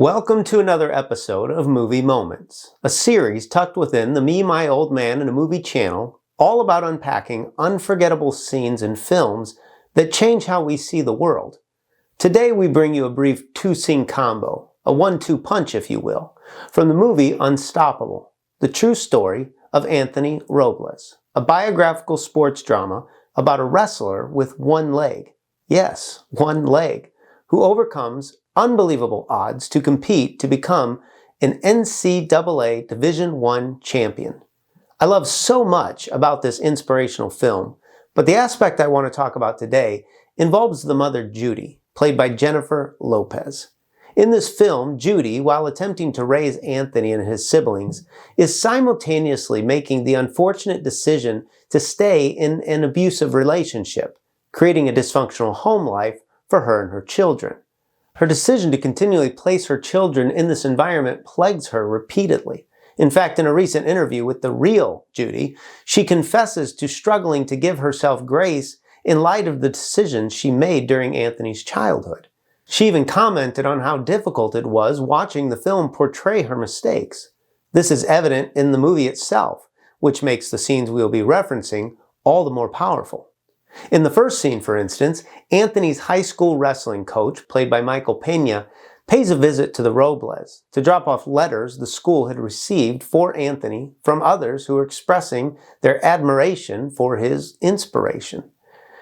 Welcome to another episode of Movie Moments, a series tucked within the Me, My Old Man and a Movie channel, all about unpacking unforgettable scenes in films that change how we see the world. Today we bring you a brief two-scene combo, a 1-2 punch if you will, from the movie Unstoppable, the true story of Anthony Robles, a biographical sports drama about a wrestler with one leg. Yes, one leg, who overcomes unbelievable odds to compete to become an NCAA Division I champion. I love so much about this inspirational film, but the aspect I want to talk about today involves the mother Judy, played by Jennifer Lopez. In this film, Judy, while attempting to raise Anthony and his siblings, is simultaneously making the unfortunate decision to stay in an abusive relationship, creating a dysfunctional home life for her and her children. Her decision to continually place her children in this environment plagues her repeatedly. In fact, in a recent interview with the real Judy, she confesses to struggling to give herself grace in light of the decisions she made during Anthony's childhood. She even commented on how difficult it was watching the film portray her mistakes. This is evident in the movie itself, which makes the scenes we'll be referencing all the more powerful. In the first scene, for instance, Anthony's high school wrestling coach, played by Michael Pena, pays a visit to the Robles to drop off letters the school had received for Anthony from others who were expressing their admiration for his inspiration.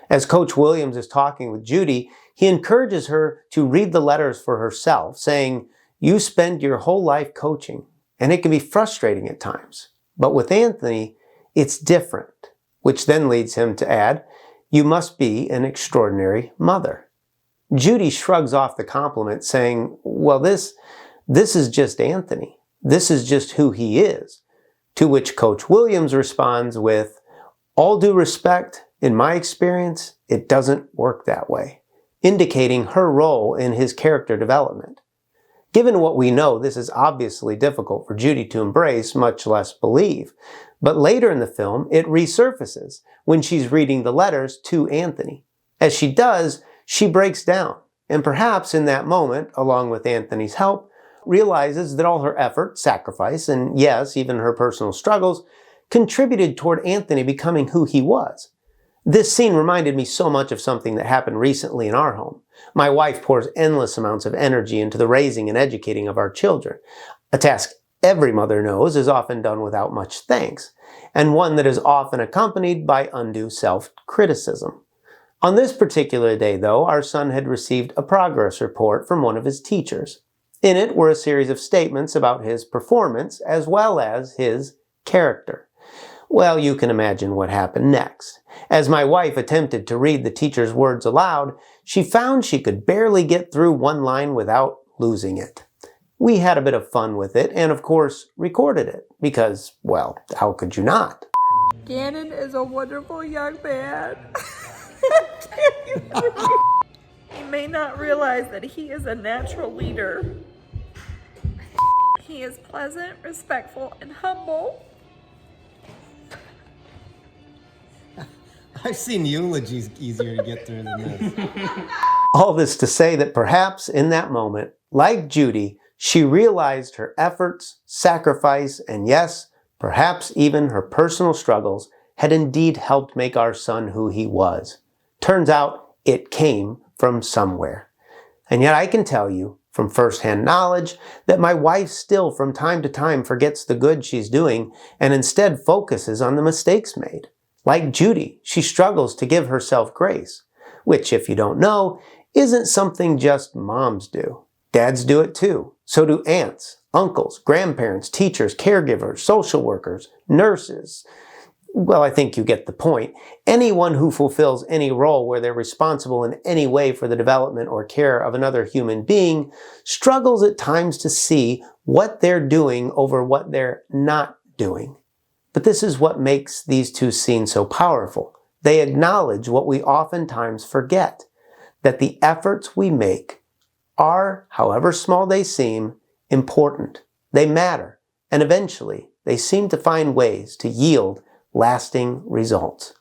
As Coach Williams is talking with Judy, he encourages her to read the letters for herself, saying, "You spend your whole life coaching, and it can be frustrating at times. But with Anthony, it's different," which then leads him to add, "You must be an extraordinary mother." Judy shrugs off the compliment, saying, "Well, this is just Anthony. This is just who he is." To which Coach Williams responds with, "All due respect, in my experience, it doesn't work that way," indicating her role in his character development. Given what we know, this is obviously difficult for Judy to embrace, much less believe. But later in the film, it resurfaces when she's reading the letters to Anthony. As she does, she breaks down, and perhaps in that moment, along with Anthony's help, realizes that all her effort, sacrifice, and yes, even her personal struggles, contributed toward Anthony becoming who he was. This scene reminded me so much of something that happened recently in our home. My wife pours endless amounts of energy into the raising and educating of our children, a task every mother knows is often done without much thanks, and one that is often accompanied by undue self-criticism. On this particular day, though, our son had received a progress report from one of his teachers. In it were a series of statements about his performance as well as his character. Well, you can imagine what happened next. As my wife attempted to read the teacher's words aloud, she found she could barely get through one line without losing it. We had a bit of fun with it and, of course, recorded it because, well, how could you not? Gannon is a wonderful young man. He may not realize that he is a natural leader. He is pleasant, respectful, and humble. I've seen eulogies easier to get through than this. All this to say that perhaps in that moment, like Judy, she realized her efforts, sacrifice, and yes, perhaps even her personal struggles had indeed helped make our son who he was. Turns out it came from somewhere. And yet I can tell you from firsthand knowledge that my wife still from time to time forgets the good she's doing and instead focuses on the mistakes made. Like Judy, she struggles to give herself grace, which, if you don't know, isn't something just moms do. Dads do it too. So do aunts, uncles, grandparents, teachers, caregivers, social workers, nurses. Well, I think you get the point. Anyone who fulfills any role where they're responsible in any way for the development or care of another human being struggles at times to see what they're doing over what they're not doing. But this is what makes these two scenes so powerful. They acknowledge what we oftentimes forget, that the efforts we make are, however small they seem, important. They matter, and eventually they seem to find ways to yield lasting results.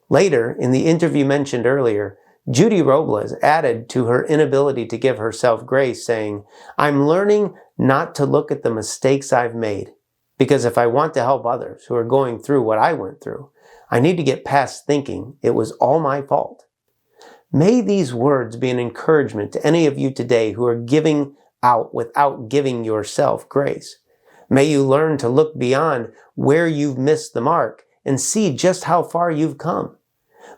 Later, in the interview mentioned earlier, Judy Robles added to her inability to give herself grace, saying, "I'm learning not to look at the mistakes I've made, because if I want to help others who are going through what I went through, I need to get past thinking it was all my fault." May these words be an encouragement to any of you today who are giving out without giving yourself grace. May you learn to look beyond where you've missed the mark and see just how far you've come.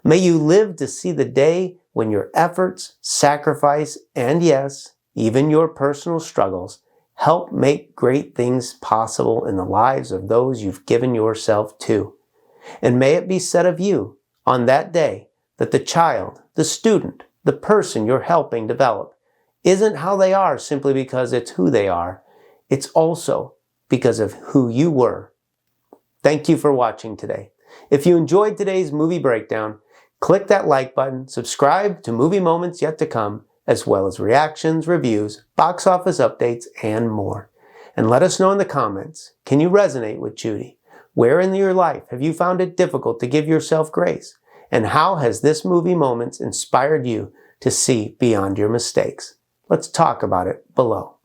May you live to see the day when your efforts, sacrifice, and yes, even your personal struggles help make great things possible in the lives of those you've given yourself to. And may it be said of you on that day that the child, the student, the person you're helping develop isn't how they are simply because it's who they are. It's also because of who you were. Thank you for watching today. If you enjoyed today's movie breakdown, click that like button, subscribe to Movie Moments Yet to Come, as well as reactions, reviews, box office updates, and more. And let us know in the comments, can you resonate with Judy? Where in your life have you found it difficult to give yourself grace? And how has this Movie Moments inspired you to see beyond your mistakes? Let's talk about it below.